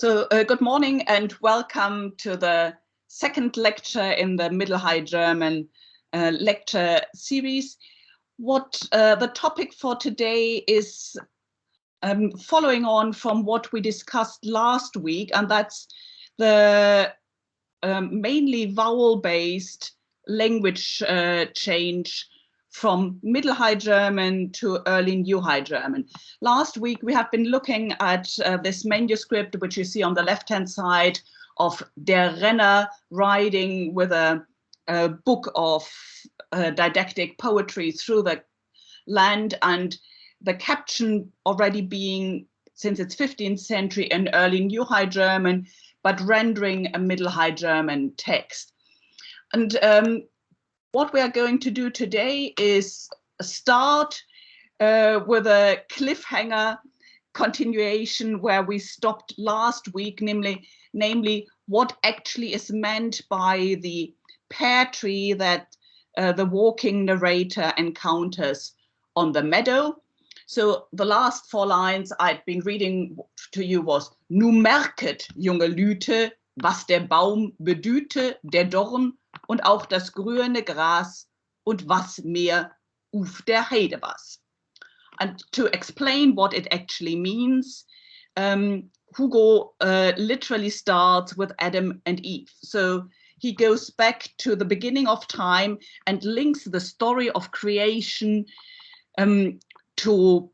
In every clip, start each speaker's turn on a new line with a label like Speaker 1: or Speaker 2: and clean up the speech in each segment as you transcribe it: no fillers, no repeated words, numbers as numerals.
Speaker 1: Good morning and welcome to the second lecture in the Middle High German lecture series. The topic for today is following on from what we discussed last week, and that's the mainly vowel-based language change from Middle High German to early New High German. Last week we have been looking at this manuscript, which you see on the left-hand side, of Der Renner riding with a book of didactic poetry through the land, and the caption already being, since it's 15th century, an early New High German, but rendering a Middle High German text. And what we are going to do today is start with a cliffhanger continuation where we stopped last week, namely what actually is meant by the pear tree that the walking narrator encounters on the meadow. So the last 4 lines I'd been reading to you was: Nu merket, junge Lüte, was der Baum bedühte, der Dorn, und auch das grüne Gras, und was mehr auf der Heide was. And to explain what it actually means, Hugo literally starts with Adam and Eve. So he goes back to the beginning of time and links the story of creation to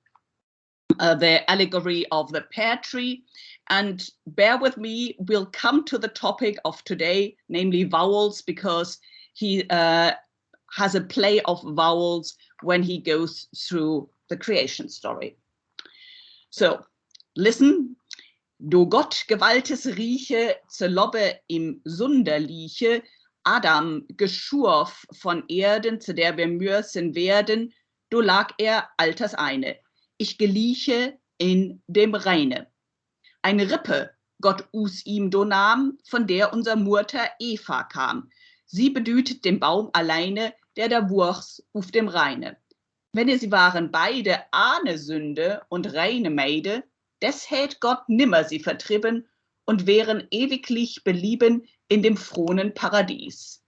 Speaker 1: the allegory of the pear tree. And bear with me, we'll come to the topic of today, namely vowels, because he has a play of vowels when he goes through the creation story. So, listen. Do Gott Gewaltes rieche, zur Lobbe im Sunder lieche, Adam geschurf von Erden, zu der wir müezen werden, do lag alters eine, ich gelieche in dem Reine. Eine Rippe Gott us ihm do nahm, von der unser Mutter Eva kam. Sie bedütet den Baum alleine, der wuchs auf dem Reine. Wenn sie waren beide ahne Sünde und reine Meide, des hätt Gott nimmer sie vertrieben und wären ewiglich belieben in dem frohen Paradies.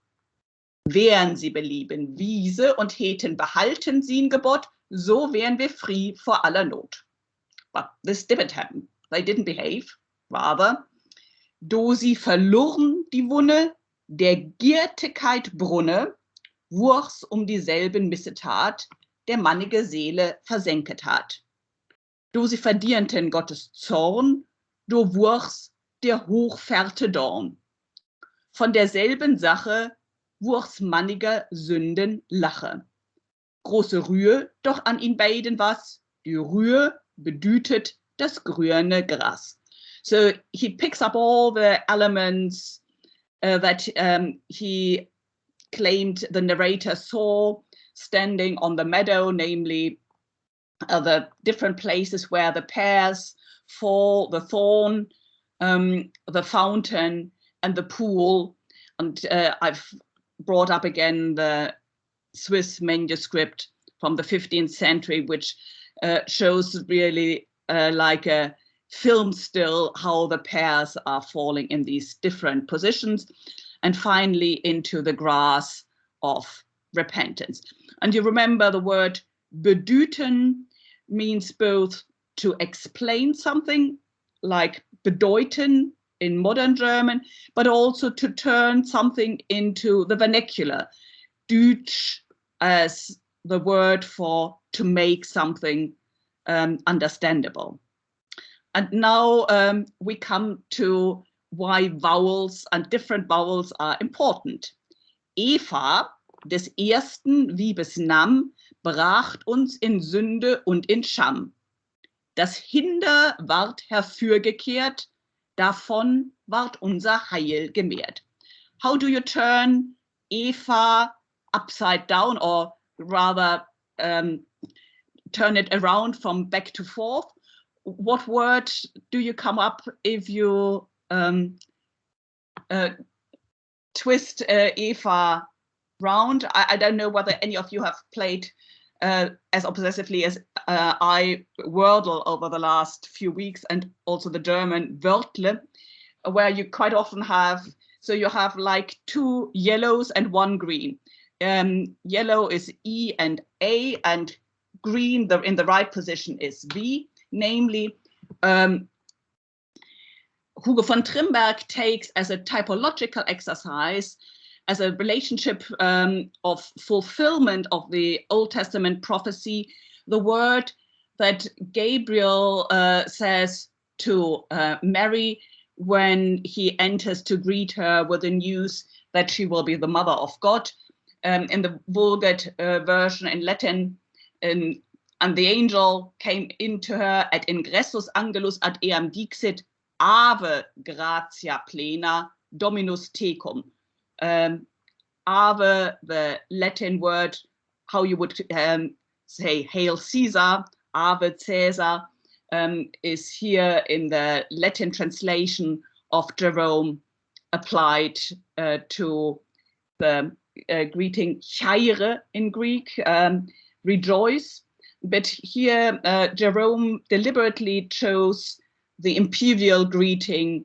Speaker 1: Wären sie belieben Wiese und hätten behalten sie'n Gebot, so wären wir frei vor aller Not. But this didn't happen. They didn't behave, rather. Do sie verloren die Wunne, der Giertigkeit Brunne, wuchs dieselben Missetat, der mannige Seele versenket hat. Do sie verdienten Gottes Zorn, do wuchs der hochfährte Dorn. Von derselben Sache wuchs manniger Sünden Lache. Große Rühe doch an ihn beiden was, die Rühe bedütet das grüne Gras. So he picks up all the elements that he claimed the narrator saw standing on the meadow, namely the different places where the pears fall, the thorn, the fountain, and the pool. And I've brought up again the Swiss manuscript from the 15th century, which shows really like a film still how the pears are falling in these different positions, and finally into the grass of repentance. And you remember the word bedüten means both to explain something, like bedeuten in modern German, but also to turn something into the vernacular. Deutsch as the word for to make something understandable. And now we come to why vowels and different vowels are important. Eva, des ersten Liebesnamm, bracht uns in Sünde und in Scham. Das Hinder ward herfürgekehrt, davon ward unser Heil gemehrt. How do you turn Eva upside down, or rather turn it around from back to forth? What word do you come up if you twist Eva round? I don't know whether any of you have played as obsessively as I wordle over the last few weeks, and also the German Wörtle, where you quite often have, so you have like 2 yellows and 1 green. Yellow is E and A, and green in the right position is V, namely Hugo von Trimberg takes as a typological exercise, as a relationship of fulfillment of the Old Testament prophecy, the word that Gabriel says to Mary when he enters to greet her with the news that she will be the mother of God. In the Vulgate version in Latin, and the angel came into her at ingressus angelus ad eam dixit, Ave gratia plena, Dominus tecum. Ave, the Latin word, how you would say Hail Caesar, Ave Caesar, is here in the Latin translation of Jerome applied to the greeting chaire in Greek, rejoice. But here Jerome deliberately chose the imperial greeting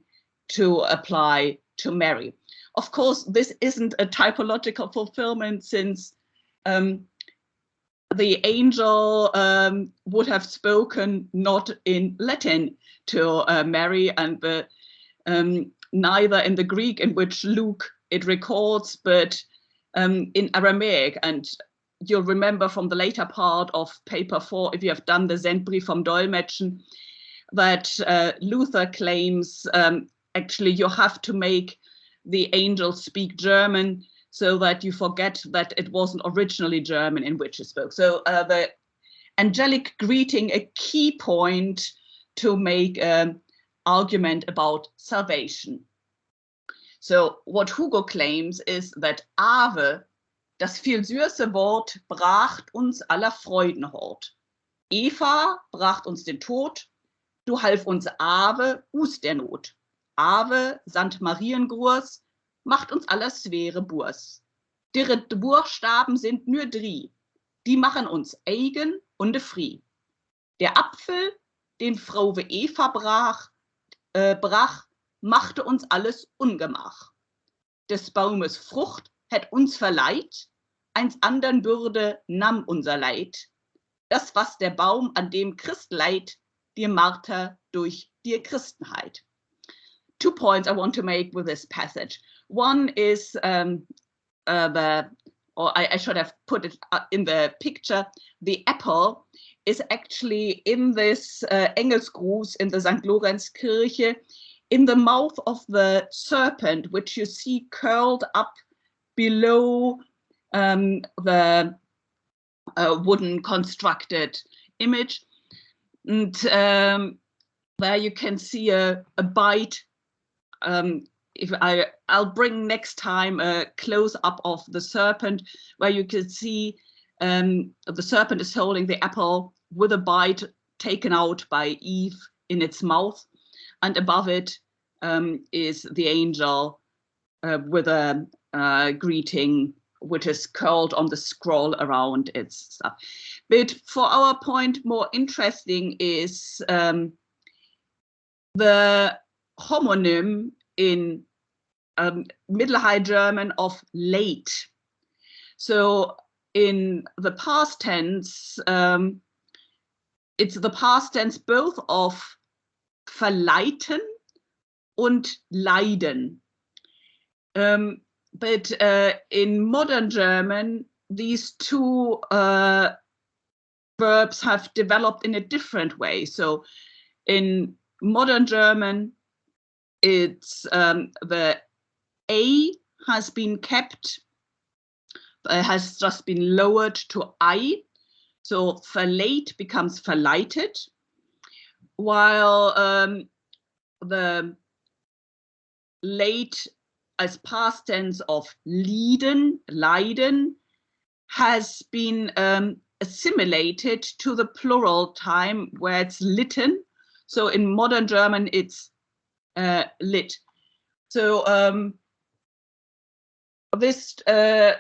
Speaker 1: to apply to Mary. Of course, this isn't a typological fulfillment, since the angel would have spoken not in Latin to Mary, and neither in the Greek in which Luke it records, but in Aramaic. And you'll remember from the later part of paper 4, if you have done the Sendbrief vom Dolmetschen, that Luther claims actually you have to make the angel speak German so that you forget that it wasn't originally German in which he spoke. So the angelic greeting, a key point to make an argument about salvation. So what Hugo claims is that Ave, das viel süße Wort, bracht uns aller Freuden Hort. Eva bracht uns den Tod, du half uns Ave us der Not. Ave, Sant Mariengruß, macht uns aller Swere Burs. Dere Buochstaben sind nur 3, die machen uns eigen und frie. Der Apfel, den Frau Eva brach, machte uns alles Ungemach. Des Baumes Frucht hätt uns verleiht, eins andern Bürde nahm unser Leid. Das, was der Baum an dem Christ leiht, dir Marter durch dir Christenheit. 2 points I want to make with this passage. One is I should have put it in the picture, the apple is actually in this Engelsgruß in the St. Lorenzkirche, in the mouth of the serpent, which you see curled up below the wooden constructed image. And there you can see a bite. If I'll bring next time a close-up of the serpent, where you can see the serpent is holding the apple with a bite taken out by Eve in its mouth, and above it is the angel with a greeting which is curled on the scroll around its stuff. But for our point, more interesting is the homonym in Middle High German of late. So in the past tense, it's the past tense both of verleiten und leiden. But in modern German, these 2 verbs have developed in a different way. So in modern German, it's the A has been kept, has just been lowered to I. So verleiht becomes verleitet, while the late as past tense of leiden has been assimilated to the plural time where it's litten. So in modern German, it's lit. So this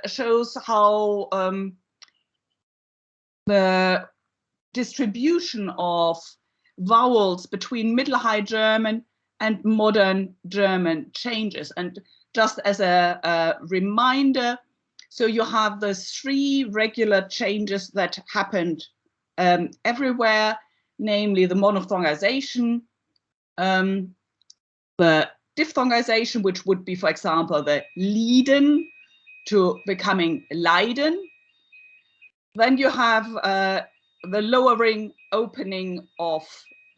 Speaker 1: shows how the distribution of vowels between Middle High German and modern German changes. And just as a reminder, so you have the three regular changes that happened everywhere, namely the monophthongization, the diphthongization, which would be, for example, the lieden to becoming leiden. Then you have the lowering opening of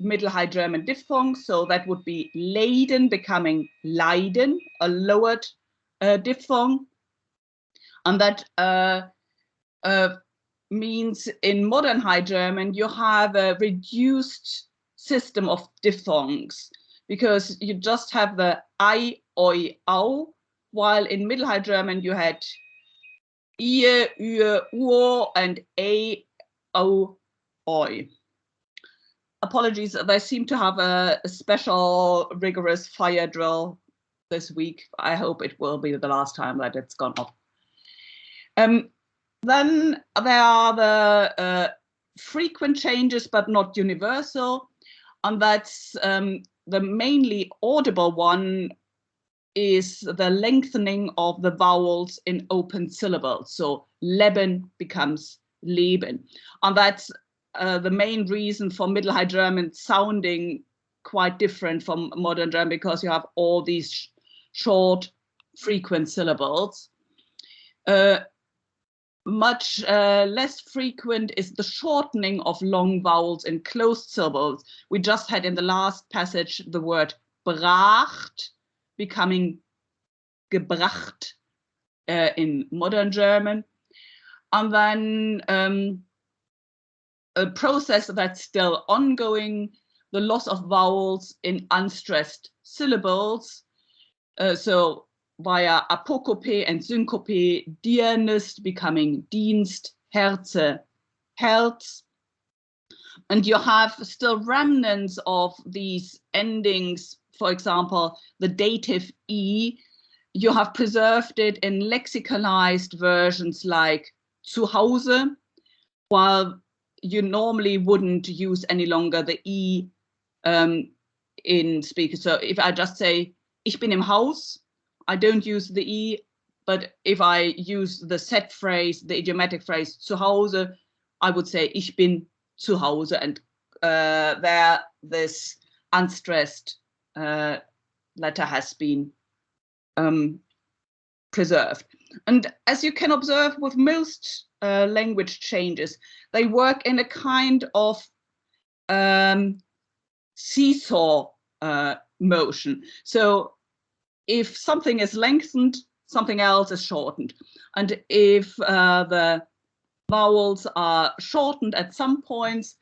Speaker 1: Middle High German diphthongs, so that would be leiden becoming leiden, a lowered diphthong. And that means in modern High German you have a reduced system of diphthongs, because you just have the I, oi, au, while in Middle High German you had ie, ue, uo, and a, o, oi. Apologies, they seem to have a special rigorous fire drill this week. I hope it will be the last time that it's gone off. Then there are the frequent changes, but not universal, and that's the mainly audible one is the lengthening of the vowels in open syllables. So leben becomes leben, and that's the main reason for Middle High German sounding quite different from modern German, because you have all these short frequent syllables. Much less frequent is the shortening of long vowels in closed syllables. We just had in the last passage the word bracht becoming gebracht in modern German. And then a process that's still ongoing, the loss of vowels in unstressed syllables. So via apocope and syncope, Dienst becoming Dienst, Herze, Herz. And you have still remnants of these endings, for example, the dative E. You have preserved it in lexicanized versions like zu Hause, while you normally wouldn't use any longer the E in speakers. So if I just say, ich bin im Haus, I don't use the E, but if I use the set phrase, the idiomatic phrase zu Hause, I would say ich bin zu Hause, and there this unstressed letter has been preserved. And as you can observe with most language changes, they work in a kind of seesaw motion. So if something is lengthened, something else is shortened. And if the vowels are shortened at some points,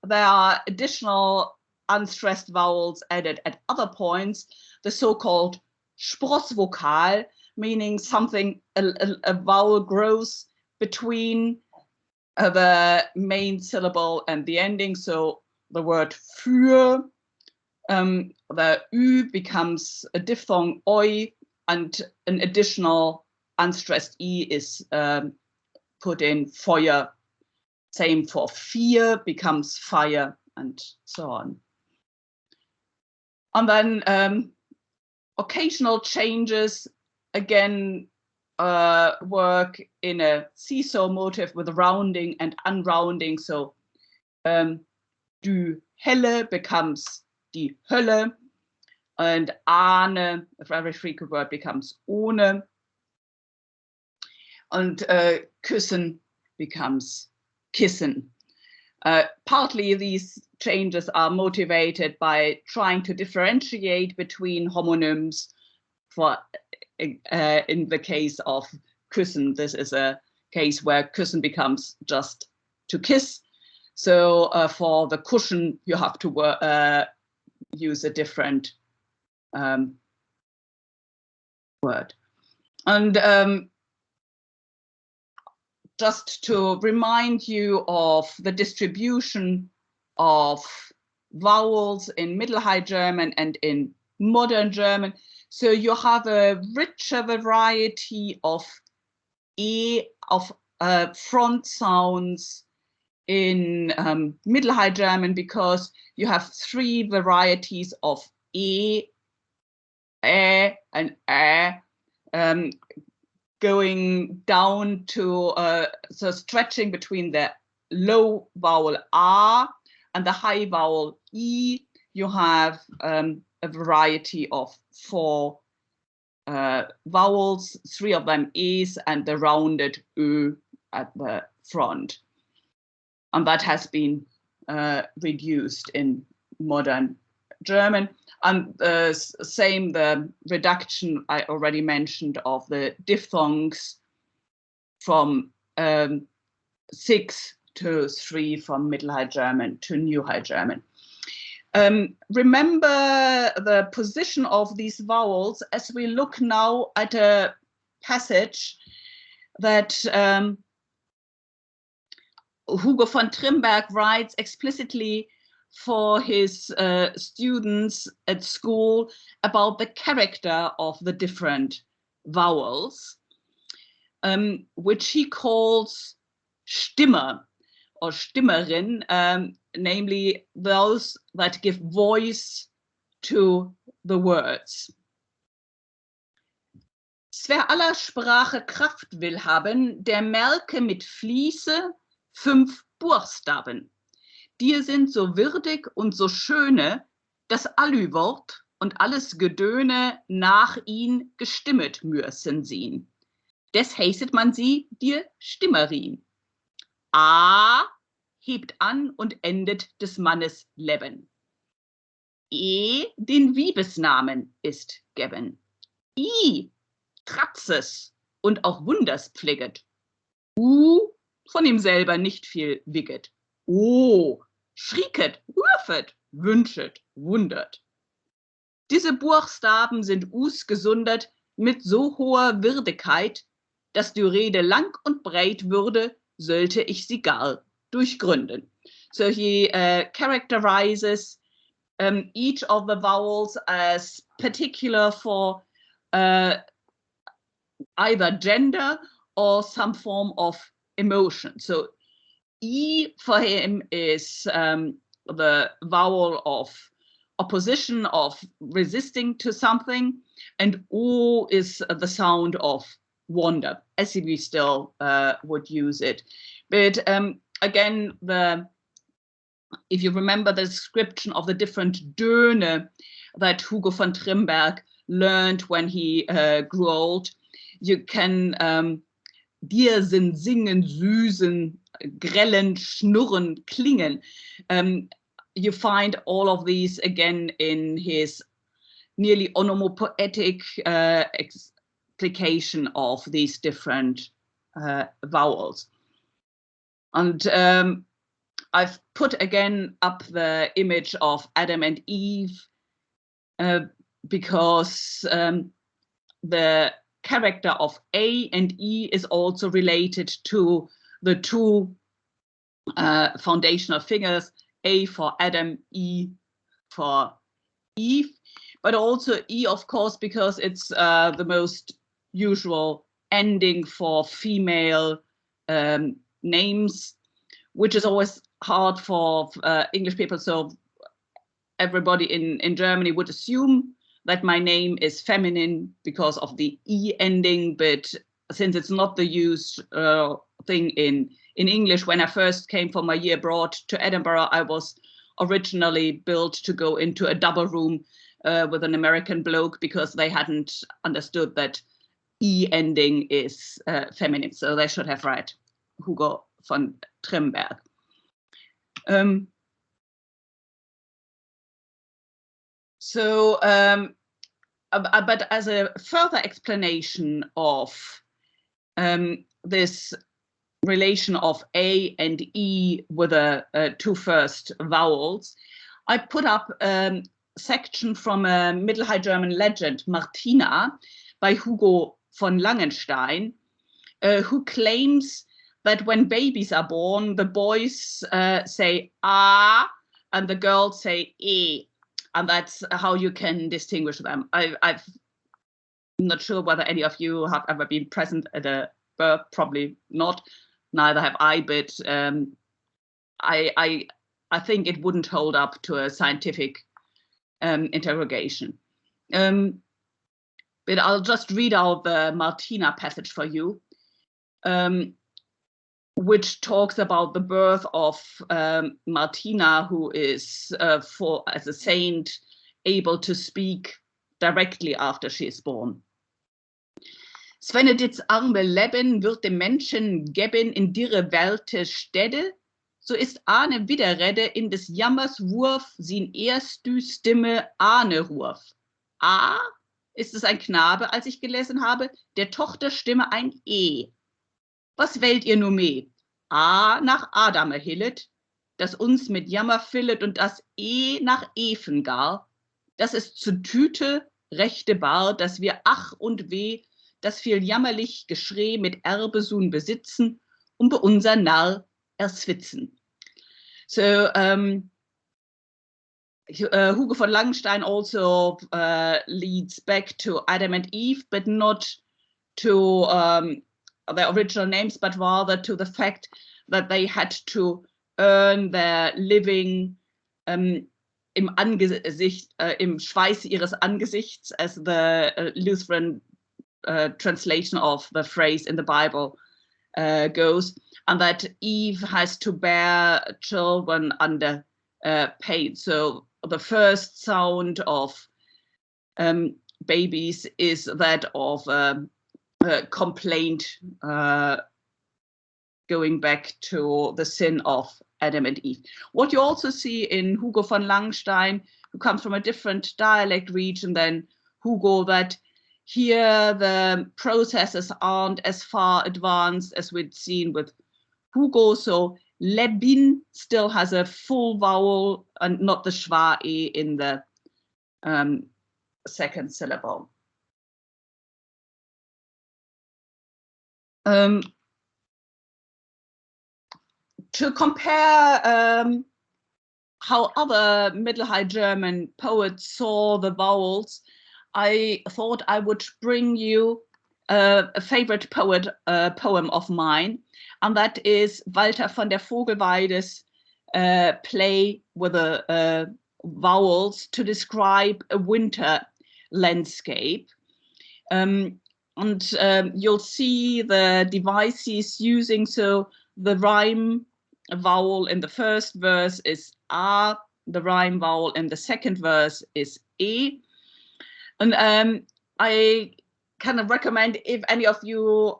Speaker 1: there are additional unstressed vowels added at other points, the so-called Sprossvokal, meaning something, a vowel grows between the main syllable and the ending. So the word für, the Ü becomes a diphthong oi, and an additional unstressed E is put in Feuer. Same for vier becomes fire, and so on. And then occasional changes again work in a seesaw motive with rounding and unrounding. So du Helle becomes die Hölle, and ahne, a very frequent word, becomes ohne, and küssen becomes kissen. Partly these changes are motivated by trying to differentiate between homonyms. For in the case of küssen, this is a case where küssen becomes just to kiss. So for the cushion, you have to use a different word. And just to remind you of the distribution of vowels in Middle High German and in modern German. So you have a richer variety of front sounds in Middle High German because you have three varieties of e, and going down to so stretching between the low vowel a and the high vowel e. You have a variety of four vowels, three of them e's and the rounded ö at the front. And that has been reduced in modern German. And same, the reduction I already mentioned of the diphthongs from 6 to 3 from Middle High German to New High German. Remember the position of these vowels as we look now at a passage that Hugo von Trimberg writes explicitly for his students at school about the character of the different vowels, which he calls Stimme or stimmerîn, namely those that give voice to the words. Wer aller Sprache Kraft will haben, der merke mit flîze 5 buochstaben. Die sind so wirdic und so schöne, das Allü-Wort und alles Gedöne nach ihn gestimmet müezen sehen. Des heizet man sie dir stimmerîn. A hebt an und endet des Mannes Leben. E den Wiebesnamen ist geben. I Tratzes und auch Wunders pfleget. U von ihm selber nicht viel wigget. O schrieket, würfet, wünschet, wundert. Diese Buchstaben sind Us gesundert mit so hoher Wirdigkeit, dass die Rede lang und breit würde, sollte ich sie gar durchgründen. So he characterizes each of the vowels as particular for either gender or some form of emotion. So E for him is the vowel of opposition, of resisting to something, and O is the sound of wonder, as we still would use it. But again, if you remember the description of the different Döne that Hugo von Trimberg learned when he grew old, you can dirsen, singen, süßen, grellen, schnurren, klingen. You find all of these again in his nearly onomatopoetic explication of these different vowels. And I've put again up the image of Adam and Eve because the character of A and E is also related to the two foundational figures, A for Adam, E for Eve, but also E, of course, because it's the most usual ending for female names, which is always hard for English people. So everybody in Germany would assume that my name is feminine because of the E ending, but since it's not the used thing in English, when I first came for my year abroad to Edinburgh, I was originally built to go into a double room with an American bloke because they hadn't understood that E ending is feminine. So they should have read Hugo von Trimberg. But as a further explanation of this relation of A and E with the two first vowels, I put up a section from a Middle High German legend, Martina, by Hugo von Langenstein, who claims that when babies are born, the boys say A and the girls say E. And that's how you can distinguish them. I'm not sure whether any of you have ever been present at a birth, probably not. Neither have I, but I think it wouldn't hold up to a scientific interrogation. But I'll just read out the Martina passage for you, which talks about the birth of Martina, who is as a saint able to speak directly after she is born. Svenedits arme Leben wird dem Menschen geben in dire Welte Städte, so ist Ahne Widerrede in des Jammers Wurf, sin erst du Stimme Ahne Ruf. A ist es ein Knabe, als ich gelesen habe, der Tochterstimme ein E. Was wählt ihr nur mehr? A nach Adam erhillet, das uns mit Jammer fillet und das E nach Efen gar, das ist zu Tüte rechte Bar, dass wir ach und weh, das viel jammerlich Geschrei mit Erbesun besitzen und bei unser Narr erswitzen. So Hugo von Langenstein also leads back to Adam and Eve, but not to their original names, but rather to the fact that they had to earn their living im Schweiß ihres Angesichts, as the Lutheran translation of the phrase in the Bible goes, and that Eve has to bear children under pain. So the first sound of babies is that of complaint going back to the sin of Adam and Eve. What you also see in Hugo von Langenstein, who comes from a different dialect region than Hugo, that here the processes aren't as far advanced as we'd seen with Hugo. So Lebin still has a full vowel and not the schwa e in the second syllable. To compare how other Middle High German poets saw the vowels, I thought I would bring you a favorite poem of mine, and that is Walther von der Vogelweide's play with the vowels to describe a winter landscape. And you'll see the devices using, so the rhyme vowel in the first verse is A, the rhyme vowel in the second verse is E. And I kind of recommend, if any of you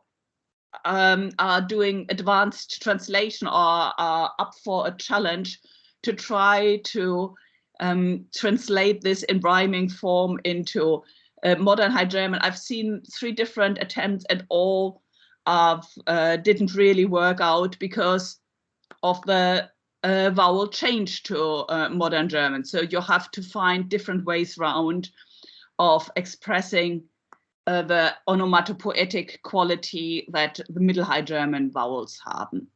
Speaker 1: are doing advanced translation or are up for a challenge, to try to translate this in rhyming form into modern High German. I've seen 3 different attempts and all didn't really work out because of the vowel change to modern German. So you have to find different ways round of expressing the onomatopoetic quality that the Middle High German vowels haben.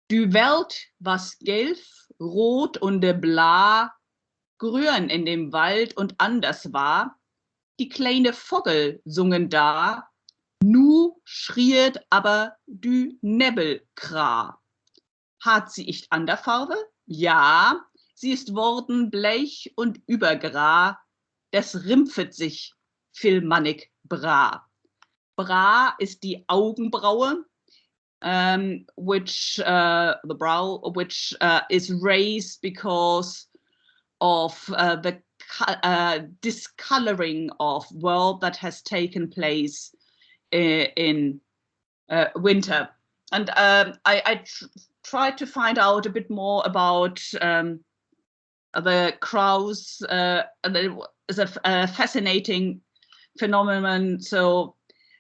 Speaker 1: Du Welt was gelb, rot und blau, grün in dem Wald und anders war, die kleine Vogel sungen da, nu schriet aber du Nebelkra. Hat sie nicht an der Farbe? Ja, sie ist worden bleich und übergra, des rimpfet sich filmannig bra. Bra ist die Augenbraue, which is raised because of the discoloring of world that has taken place in winter. And I tried to find out a bit more about the crows, and it is a fascinating phenomenon. So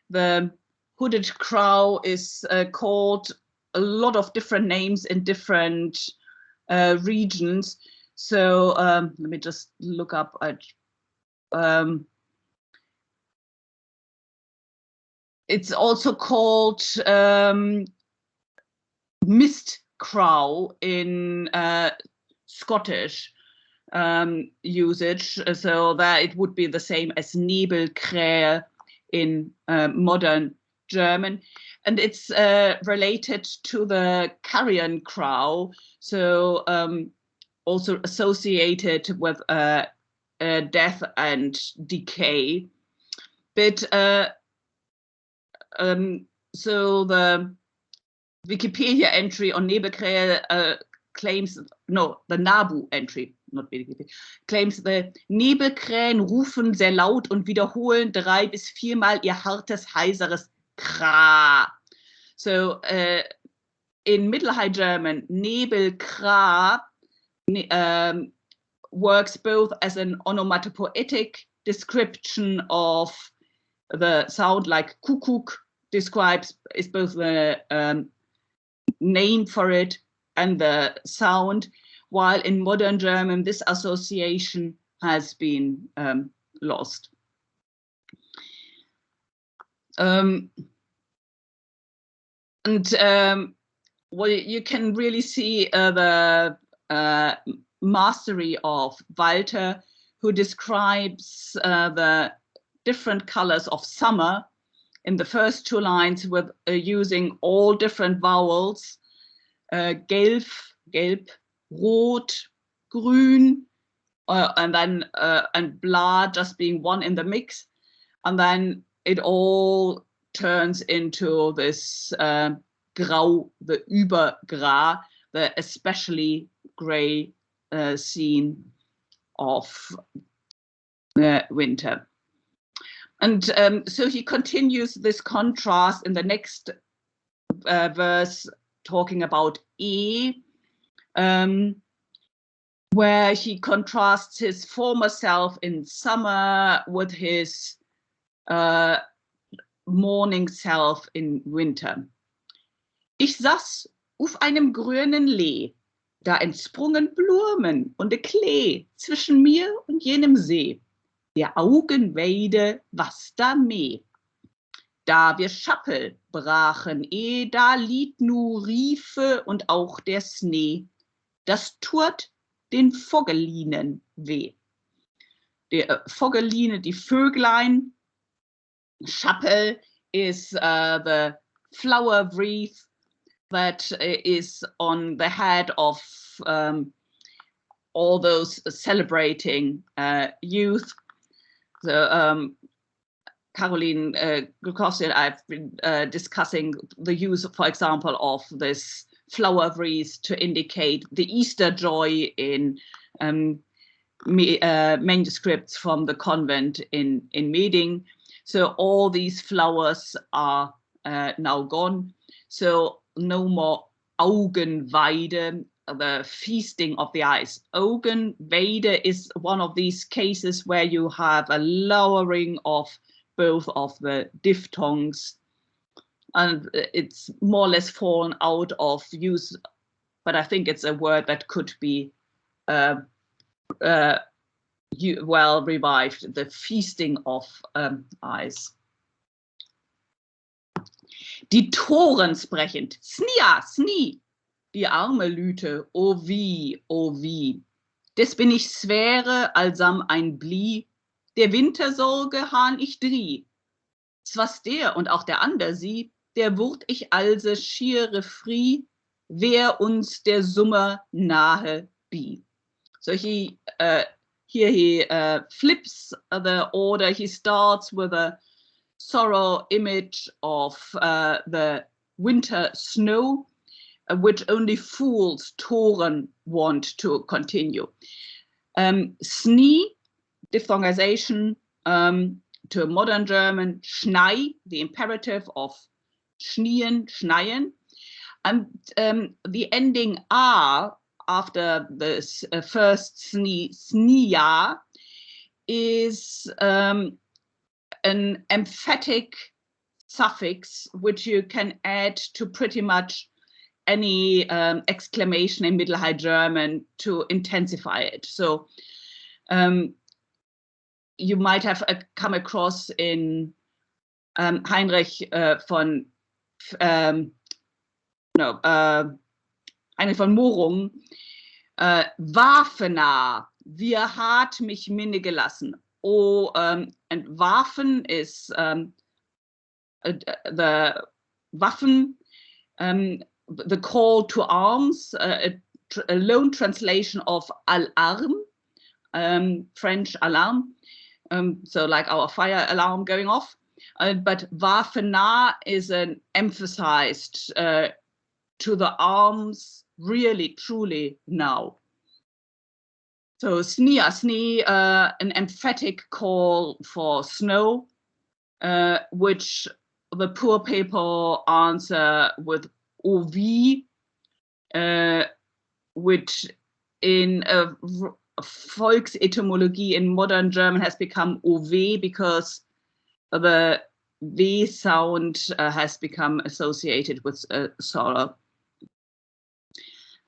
Speaker 1: the hooded crow is called a lot of different names in different regions. So let me just look up. It's also called mist crow in Scottish usage, so that it would be the same as Nebelkrähe in modern German. and it's related to the carrion crow, so also associated with death and decay. But so the Wikipedia entry on Nebelkrähe claims, no, the NABU entry, not Wikipedia, claims the Nebelkrähen rufen sehr laut und wiederholen 3 bis 4 Mal ihr hartes, heiseres Kra. So in Middle High German, Nebelkra works both as an onomatopoetic description of the sound, like Kuckuck is both the name for it and the sound, while in modern German this association has been lost. Well, you can really see the mastery of Walther, who describes the different colors of summer in the first 2 lines with using all different vowels, gelb, rot, grün, and then and bla just being one in the mix, and then it all turns into this grau, the Übergrau, the especially grey scene of winter. And so he continues this contrast in the next verse, talking about where he contrasts his former self in summer with his morning self in winter. Ich saß auf einem grünen Lee, da entsprungen Blumen und de Klee zwischen mir und jenem See. Der Augenweide was da meh. Da wir Schappel brachen, da lied nu Riefe und auch der Schnee. Das tut den Vogelinen weh. Die Vogeline, die Vöglein. Schappel is the flower wreath that is on the head of all those celebrating youth. So Caroline Glukowski and I've been discussing the use, for example, of this flower wreath to indicate the Easter joy in manuscripts from the convent in Meding. So all these flowers are now gone. So no more Augenweide, the feasting of the eyes. Augenweide is one of these cases where you have a lowering of both of the diphthongs, and it's more or less fallen out of use, but I think it's a word that could be well revived, the feasting of eyes. Die Toren sprechend, snia, sni, die Arme Lüte, o wie, des bin ich Swere, allsam ein Blie, der Wintersorge hahn ich drie. Zwas der und auch der ander sie, der wurd ich also schiere frie, wer uns der Summer nahe bi. So he here he flips the order. He starts with a sorrow image of the winter snow, which only fools, Toren, want to continue. Sni, diphthongization to modern German, Schnei, the imperative of schnien, schneien, and the ending a after the first sni, snia, is an emphatic suffix which you can add to pretty much any exclamation in Middle High German to intensify it. So you might have come across in Heinrich von Morung, Wafena, wir hat mich minne gelassen. And Waffen is the Waffen, the call to arms, a lone translation of alarm, French alarm, so like our fire alarm going off. But Waffena is an emphasized to the arms, really, truly now. So sni, an emphatic call for snow, which the poor people answer with ovi, which in a Volksetymologie in modern German has become ov, because the V sound has become associated with sorrow.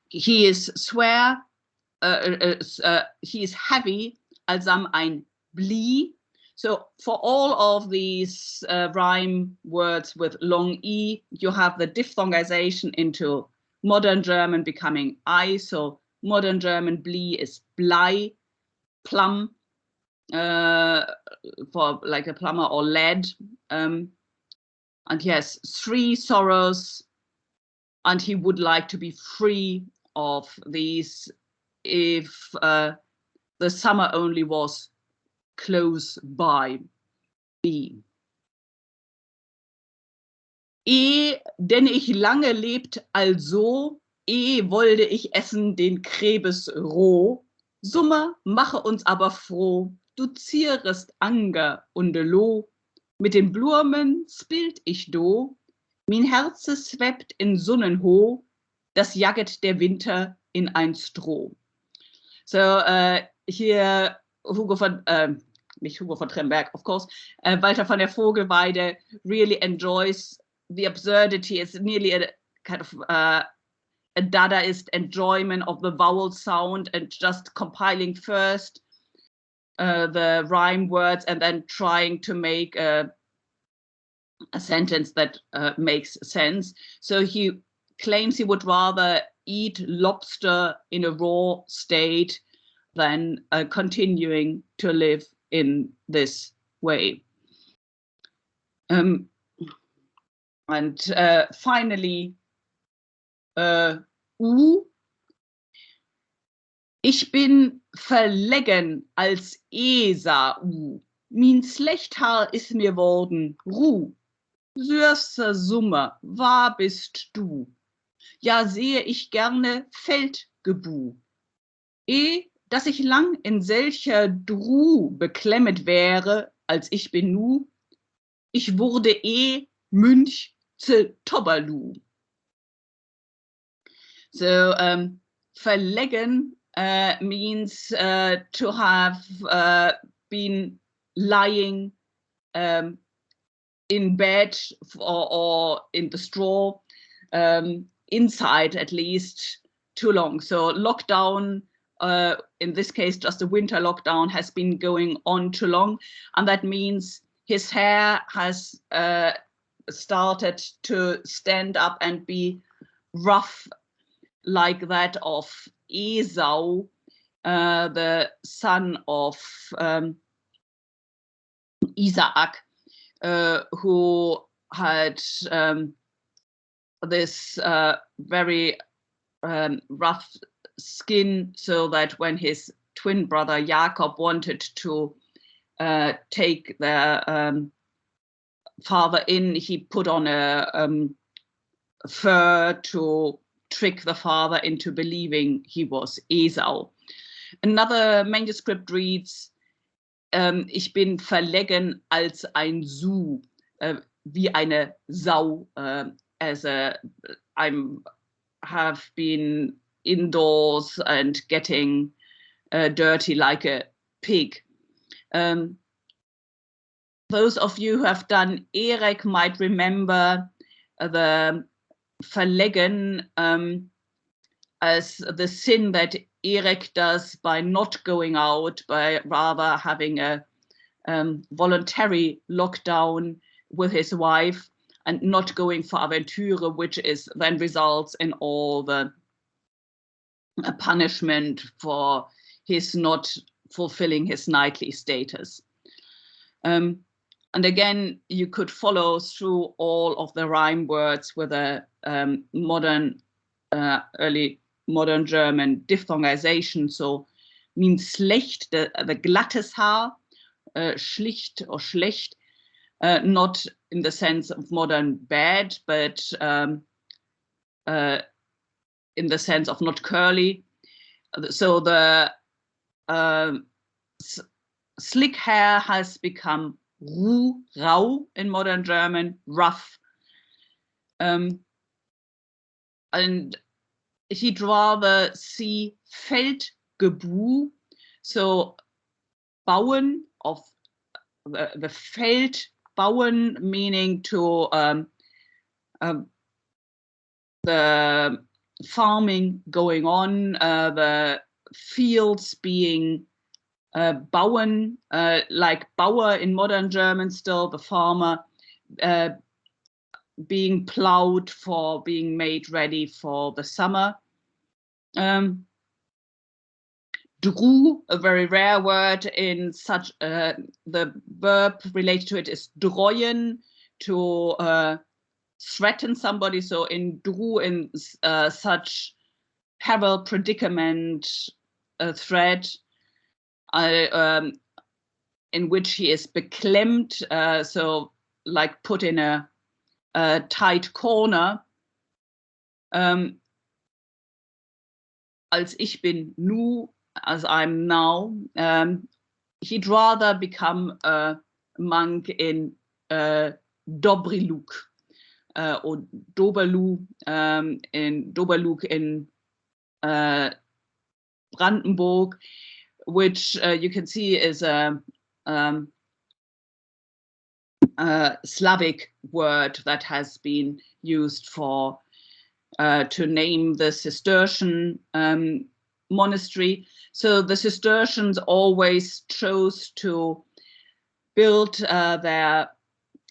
Speaker 1: He is Swer, he is heavy, alsam ein bli. So for all of these rhyme words with long E, you have the diphthongization into modern German becoming I. So modern German bli is blei, plum, for like a plumber, or lead. And he has 3 sorrows, and he would like to be free of these if the summer only was close by. B. Denn ich lange lebt also, wollte ich essen den Krebs roh. Summer mache uns aber froh, du zierest Anger und Loh. Mit den Blumen spielt ich do, mein Herze swebt in Sonnenho, das jaget der Winter in ein Stroh. So here Hugo von, nicht Hugo von Trimberg, of course, Walther von der Vogelweide really enjoys the absurdity. It's nearly a kind of a Dadaist enjoyment of the vowel sound and just compiling first the rhyme words and then trying to make a sentence that makes sense. So he claims he would rather eat lobster in a raw state than continuing to live in this way. And finally, ich bin verlegen als Esau, mein Slechthaar ist mir worden Ruh. Süßer Summer, wahr bist du, ja sehe ich gerne Feldgebuh. Dass ich lang in selcher Druh beklemmet wäre, als ich bin nu, ich wurde Münch zu Tobberlu. So verlegen means to have been lying in bed or in the straw, inside at least, too long. So lockdown, in this case just a winter lockdown, has been going on too long, and that means his hair has started to stand up and be rough like that of Esau, the son of Isaac, who had this very rough skin, so that when his twin brother Jacob wanted to take their father in, he put on a fur to trick the father into believing he was Esau. Another manuscript reads, ich bin verlegen als ein Su, wie eine Sau, as a have been indoors and getting dirty like a pig. Those of you who have done Erek might remember the verlegen as the sin that Erek does by not going out, by rather having a voluntary lockdown with his wife and not going for Aventure, which is then results in all the punishment for his not fulfilling his knightly status. And again, you could follow through all of the rhyme words with a modern, early modern German diphthongization. So means schlecht, the glattes Haar, schlicht or schlecht, not in the sense of modern bad, but in the sense of not curly. So the slick hair has become rau in modern German, rough. And he'd rather see Feldgebu, so bauen of the Feld, bauen meaning to the farming going on, the fields being bauen, like Bauer in modern German still, the farmer, being plowed for being made ready for the summer. Dru, a very rare word in such, the verb related to it is droyen, to threaten somebody. So in dru, in such peril, predicament, threat, in which he is beklemmt, so like put in a tight corner. Als ich bin nu, as I'm now, he'd rather become a monk in Dobriluk, or Doberlu, in Doberlug in Brandenburg, which you can see is a Slavic word that has been used for to name the Cistercian monastery. So the Cistercians always chose to build their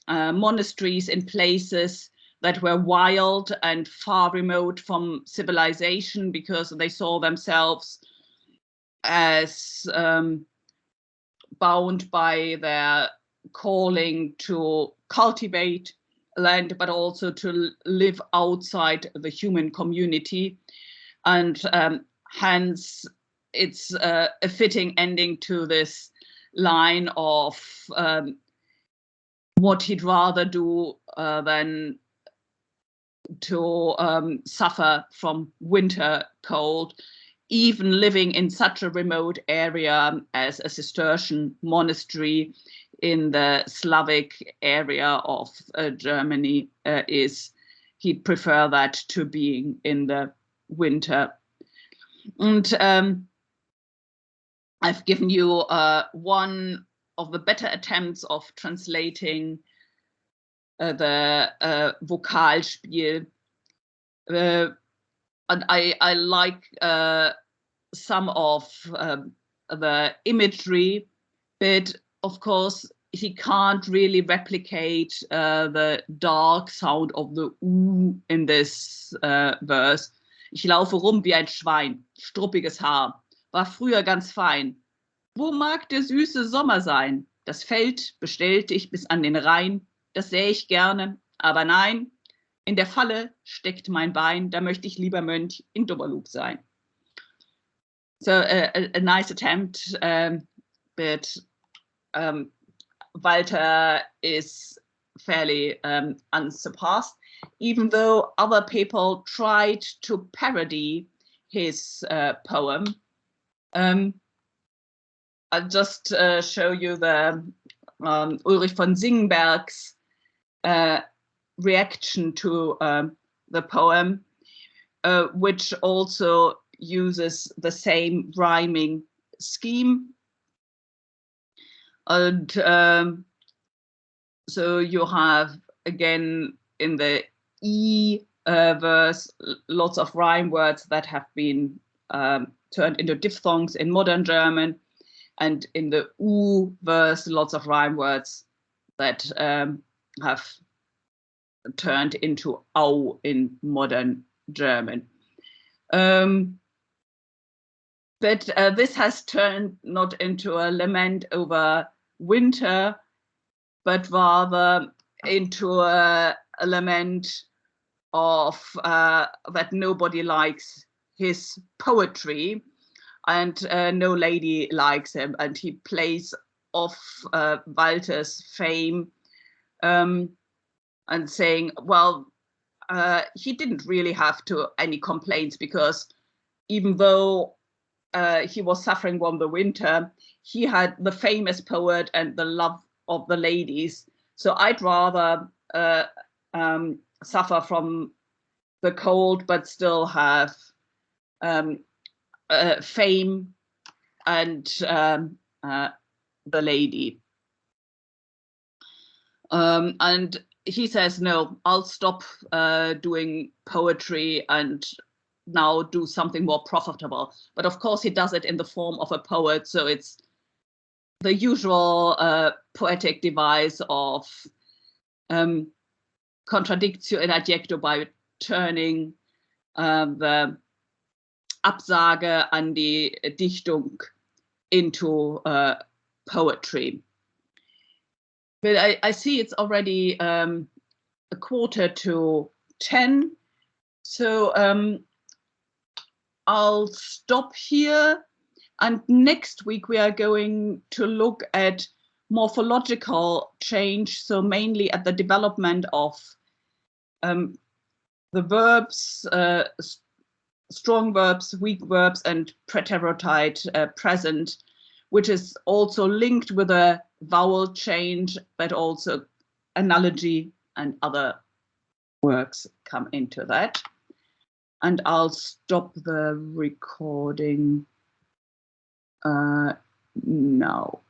Speaker 1: monasteries in places that were wild and far remote from civilization, because they saw themselves as bound by their calling to cultivate land, but also to live outside the human community. And hence it's a fitting ending to this line of what he'd rather do than to suffer from winter cold, even living in such a remote area as a Cistercian monastery in the Slavic area of Germany is. He'd prefer that to being in the winter. And I've given you one of the better attempts of translating the Vokalspiel. And I like some of the imagery, but of course he can't really replicate the dark sound of the U in this verse. Ich laufe rum wie ein Schwein, struppiges Haar, war früher ganz fein. Wo mag der süße Sommer sein? Das Feld bestellte ich bis an den Rhein, das sähe ich gerne, aber nein, in der Falle steckt mein Bein, da möchte ich lieber Mönch in Doberlug sein. So a nice attempt, but Walther is fairly unsurpassed, even though other people tried to parody his poem. I'll just show you the Ulrich von Singenberg's reaction to the poem, which also uses the same rhyming scheme. And so you have, again, in the E verse, lots of rhyme words that have been turned into diphthongs in modern German, and in the U verse, lots of rhyme words that have turned into au in modern German. But this has turned not into a lament over winter, but rather into a lament of that nobody likes his poetry, and no lady likes him, and he plays off Walther's fame, and saying, well, he didn't really have any complaints, because even though he was suffering from the winter, he had the famous poet and the love of the ladies. So I'd rather suffer from the cold, but still have fame and the lady. And he says, no, I'll stop doing poetry and now do something more profitable. But of course he does it in the form of a poet, so it's the usual poetic device of contradictio in adjecto, by turning the Absage an die Dichtung into poetry. But I see it's already 9:45, so I'll stop here. And next week we are going to look at morphological change, so mainly at the development of the verbs, strong verbs, weak verbs, and preterite present, which is also linked with a vowel change, but also analogy and other works come into that. And I'll stop the recording now.